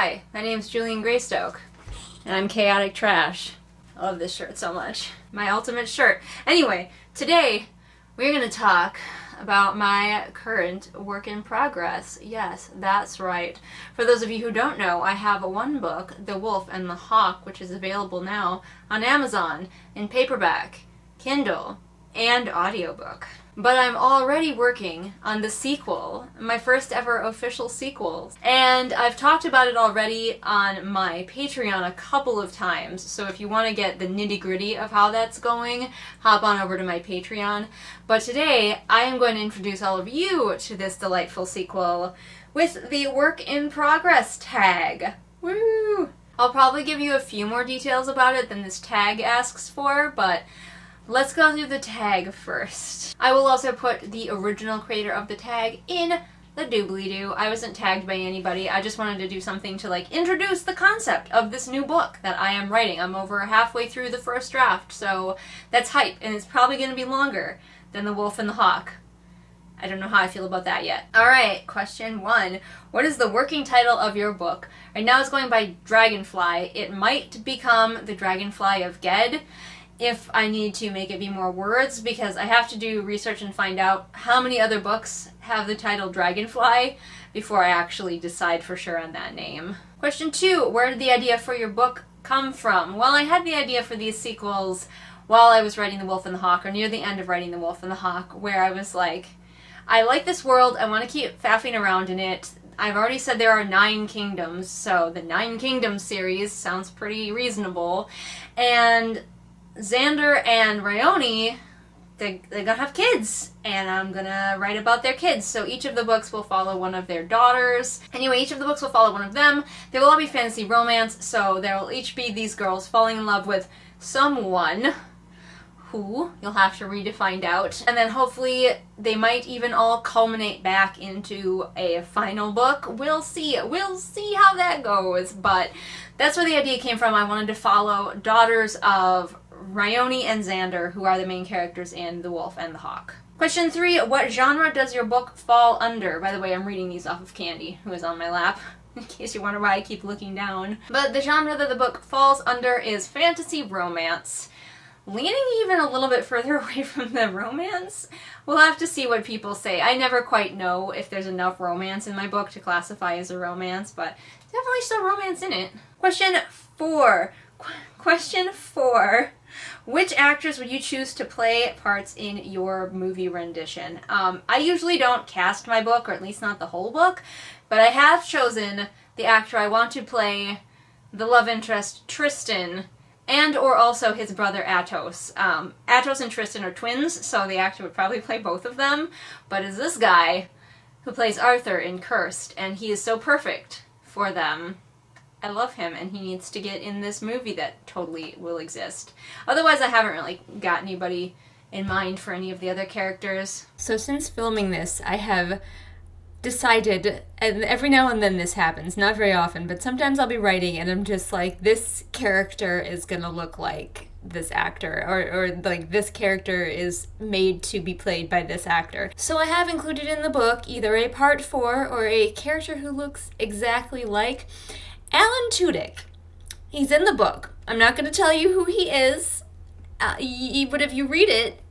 Hi, my name's Julian Greystoke, and I'm Chaotic Trash. I love this shirt so much. My ultimate shirt. Anyway, today we're going to talk about my current work in progress. Yes, that's right. For those of you who don't know, I have one book, The Wolf and the Hawk, which is available now on Amazon in paperback, Kindle, and audiobook. But I'm already working on the sequel, my first ever official sequel. And I've talked about it already on my Patreon a couple of times, so if you want to get the nitty-gritty of how that's going, hop on over to my Patreon. But today, I am going to introduce all of you to this delightful sequel with the Work in Progress tag. Woo! I'll probably give you a few more details about it than this tag asks for, but let's go through the tag first. I will also put the original creator of the tag in the doobly-doo. I wasn't tagged by anybody. I just wanted to do something to introduce the concept of this new book that I am writing. I'm over halfway through the first draft, so that's hype, and it's probably going to be longer than The Wolf and the Hawk. I don't know how I feel about that yet. Alright, question 1. What is the working title of your book? Right now it's going by Dragonfly. It might become The Dragonfly of Ged if I need to make it be more words, because I have to do research and find out how many other books have the title Dragonfly before I actually decide for sure on that name. Question 2. Where did the idea for your book come from? Well, I had the idea for these sequels while I was writing The Wolf and the Hawk, or near the end of writing The Wolf and the Hawk, where I was like, I like this world, I want to keep faffing around in it. I've already said there are 9 kingdoms, so the 9 Kingdoms series sounds pretty reasonable. And Xander and Rayoni, they're gonna have kids, and I'm gonna write about their kids. So each of the books will follow one of their daughters. Anyway, each of the books will follow one of them. They will all be fantasy romance, so there will each be these girls falling in love with someone who you'll have to read to find out. And then hopefully they might even all culminate back into a final book. We'll see. We'll see how that goes. But that's where the idea came from. I wanted to follow daughters of Rayoni and Xander, who are the main characters in The Wolf and the Hawk. Question 3. What genre does your book fall under? By the way, I'm reading these off of Candy, who is on my lap, in case you wonder why I keep looking down. But the genre that the book falls under is fantasy romance. Leaning even a little bit further away from the romance. We'll have to see what people say. I never quite know if there's enough romance in my book to classify as a romance, but definitely still romance in it. Question 4. Question 4. Which actors would you choose to play parts in your movie rendition? I usually don't cast my book, or at least not the whole book, but I have chosen the actor I want to play the love interest Tristan, and or also his brother Atos. Atos and Tristan are twins, so the actor would probably play both of them, but it's this guy who plays Arthur in Cursed, and he is so perfect for them. I love him, and he needs to get in this movie that totally will exist. Otherwise, I haven't really got anybody in mind for any of the other characters. So since filming this, I have decided, and every now and then this happens, not very often, but sometimes I'll be writing and I'm just like, this character is gonna look like this actor, or like this character is made to be played by this actor. So I have included in the book either a part 4 or a character who looks exactly like Alan Tudyk. He's in the book. I'm not going to tell you who he is, but if you read it,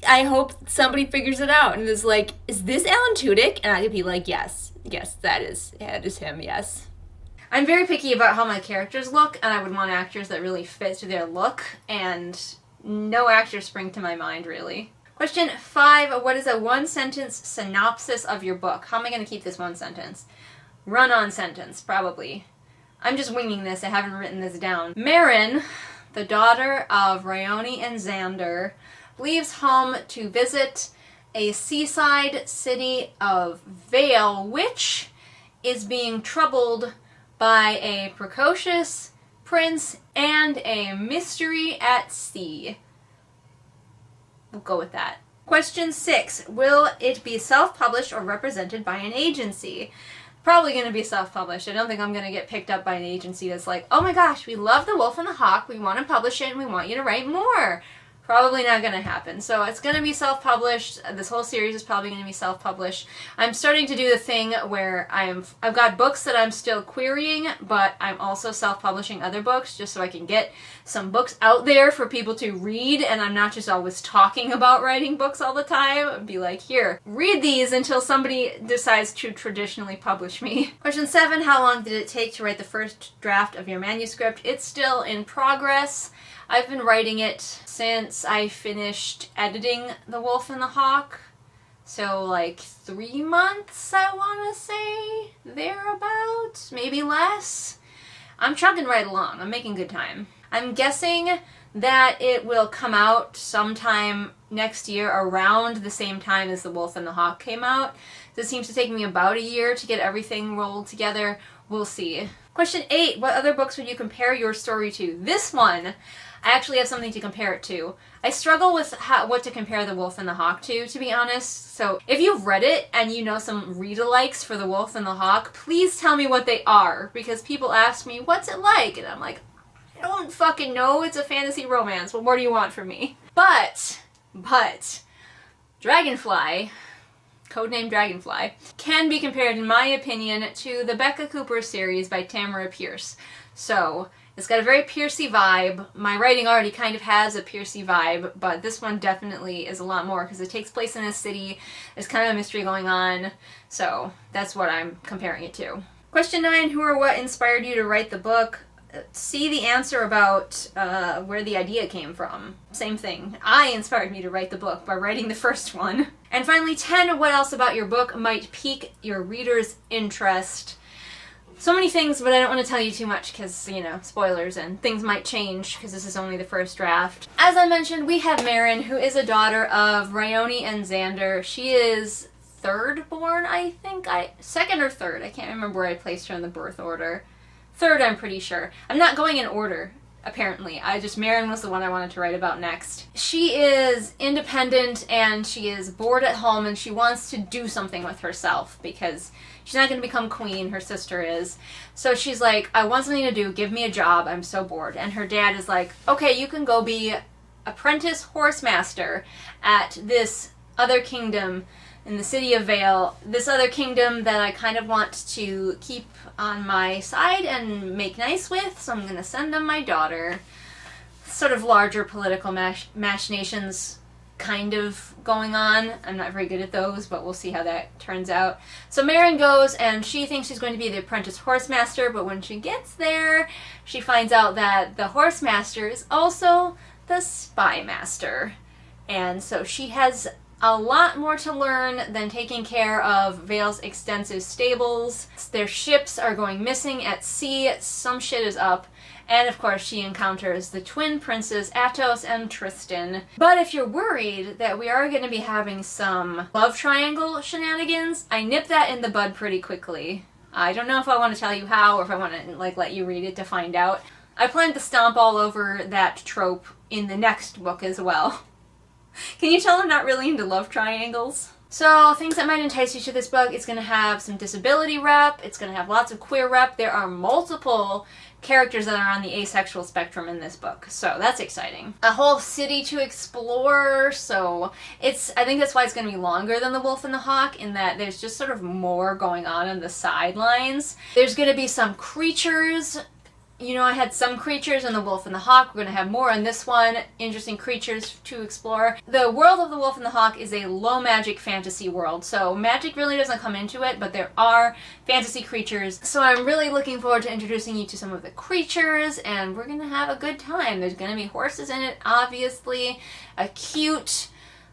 I hope somebody figures it out and is like, is this Alan Tudyk? And I could be like, yes, that is him, yes. I'm very picky about how my characters look, and I would want actors that really fit their look, and no actors spring to my mind, really. Question 5, what is a 1-sentence synopsis of your book? How am I going to keep this 1 sentence? Run-on sentence, probably. I'm just winging this, I haven't written this down. Marin, the daughter of Rayoni and Xander, leaves home to visit a seaside city of Vale, which is being troubled by a precocious prince and a mystery at sea. We'll go with that. Question 6. Will it be self-published or represented by an agency? Probably going to be self-published. I don't think I'm going to get picked up by an agency that's like, oh my gosh, we love The Wolf and the Hawk, we want to publish it, and we want you to write more Probably not going to happen. So it's going to be self-published. This whole series is probably going to be self-published. I'm starting to do the thing where I've got books that I'm still querying, but I'm also self-publishing other books just so I can get some books out there for people to read, and I'm not just always talking about writing books all the time. I'd be like, here, read these until somebody decides to traditionally publish me. Question 7, how long did it take to write the first draft of your manuscript? It's still in progress. I've been writing it since I finished editing The Wolf and the Hawk. So like 3 months, I want to say, thereabouts, maybe less. I'm chugging right along. I'm making good time. I'm guessing that it will come out sometime next year around the same time as The Wolf and the Hawk came out. This seems to take me about a year to get everything rolled together. We'll see. Question 8, what other books would you compare your story to? This one, I actually have something to compare it to. I struggle with what to compare The Wolf and the Hawk to be honest. So if you've read it and you know some read-alikes for The Wolf and the Hawk, please tell me what they are, because people ask me, what's it like? And I'm like, I don't fucking know. It's a fantasy romance. What more do you want from me? But, Dragonfly, codename Dragonfly, can be compared, in my opinion, to the Becca Cooper series by Tamara Pierce. So, it's got a very Piercey vibe. My writing already kind of has a Piercey vibe, but this one definitely is a lot more because it takes place in a city. There's kind of a mystery going on, so that's what I'm comparing it to. Question 9, who or what inspired you to write the book? See the answer about where the idea came from. Same thing. I inspired me to write the book by writing the first one. And finally, 10, what else about your book might pique your reader's interest? So many things, but I don't want to tell you too much because, you know, spoilers, and things might change because this is only the first draft. As I mentioned, we have Marin, who is a daughter of Ryoni and Xander. She is third born, I think. Second or third. I can't remember where I placed her in the birth order. Third, I'm pretty sure. I'm not going in order, apparently. Marin was the one I wanted to write about next. She is independent and she is bored at home and she wants to do something with herself because she's not going to become queen, her sister is. So she's like, I want something to do, give me a job, I'm so bored. And her dad is like, okay, you can go be apprentice horse master at this other kingdom in the city of Vale, this other kingdom that I kind of want to keep on my side and make nice with, so I'm going to send them my daughter. Sort of larger political machinations kind of going on. I'm not very good at those, but we'll see how that turns out. So Marin goes and she thinks she's going to be the apprentice horse master, but when she gets there, she finds out that the horse master is also the spy master. And so she has a lot more to learn than taking care of Vale's extensive stables. Their ships are going missing at sea, some shit is up, and of course she encounters the twin princes Athos and Tristan. But if you're worried that we are going to be having some love triangle shenanigans, I nip that in the bud pretty quickly. I don't know if I want to tell you how or if I want to let you read it to find out. I plan to stomp all over that trope in the next book as well. Can you tell I'm not really into love triangles? So, things that might entice you to this book, it's going to have some disability rep, it's going to have lots of queer rep. There are multiple characters that are on the asexual spectrum in this book, so that's exciting. A whole city to explore, so I think that's why it's going to be longer than The Wolf and the Hawk, in that there's just sort of more going on the sidelines. There's going to be some creatures. You know, I had some creatures in The Wolf and the Hawk. We're going to have more in this one. Interesting creatures to explore. The world of The Wolf and the Hawk is a low magic fantasy world, so magic really doesn't come into it, but there are fantasy creatures. So I'm really looking forward to introducing you to some of the creatures, and we're going to have a good time. There's going to be horses in it, obviously. A cute,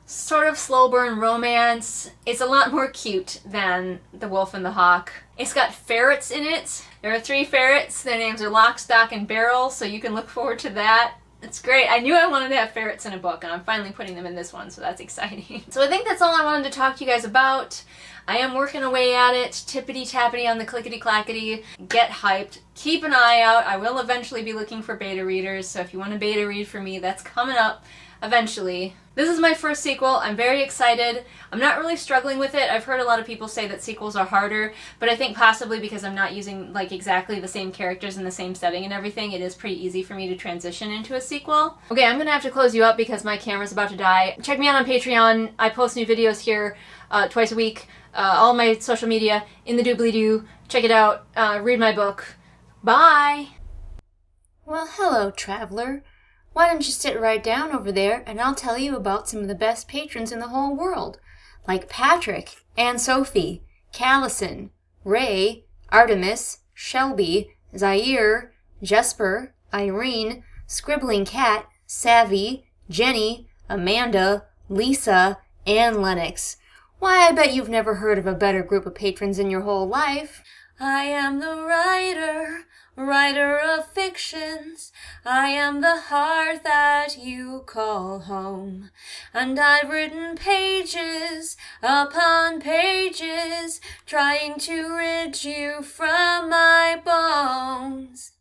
sort of slow burn romance. It's a lot more cute than The Wolf and the Hawk. It's got ferrets in it. There are 3 ferrets. Their names are Lock, Stock, and Barrel, so you can look forward to that. It's great. I knew I wanted to have ferrets in a book, and I'm finally putting them in this one, so that's exciting. So I think that's all I wanted to talk to you guys about. I am working away at it, tippity-tappity on the clickety-clackety. Get hyped. Keep an eye out. I will eventually be looking for beta readers, so if you want to beta read for me, that's coming up. eventually. This is my first sequel. I'm very excited. I'm not really struggling with it. I've heard a lot of people say that sequels are harder, but I think possibly because I'm not using like exactly the same characters in the same setting and everything, it is pretty easy for me to transition into a sequel. Okay, I'm gonna have to close you up because my camera's about to die. Check me out on Patreon. I post new videos here twice a week. All my social media in the doobly-doo. Check it out. Read my book. Bye! Well, hello, traveler. Why don't you sit right down over there and I'll tell you about some of the best patrons in the whole world, like Patrick, Anne Sophie, Callison, Ray, Artemis, Shelby, Zaire, Jesper, Irene, Scribbling Cat, Savvy, Jenny, Amanda, Lisa, and Lennox. Why, I bet you've never heard of a better group of patrons in your whole life. I am the writer of fictions. I am the heart that you call home. And I've written pages upon pages, trying to rid you from my bones.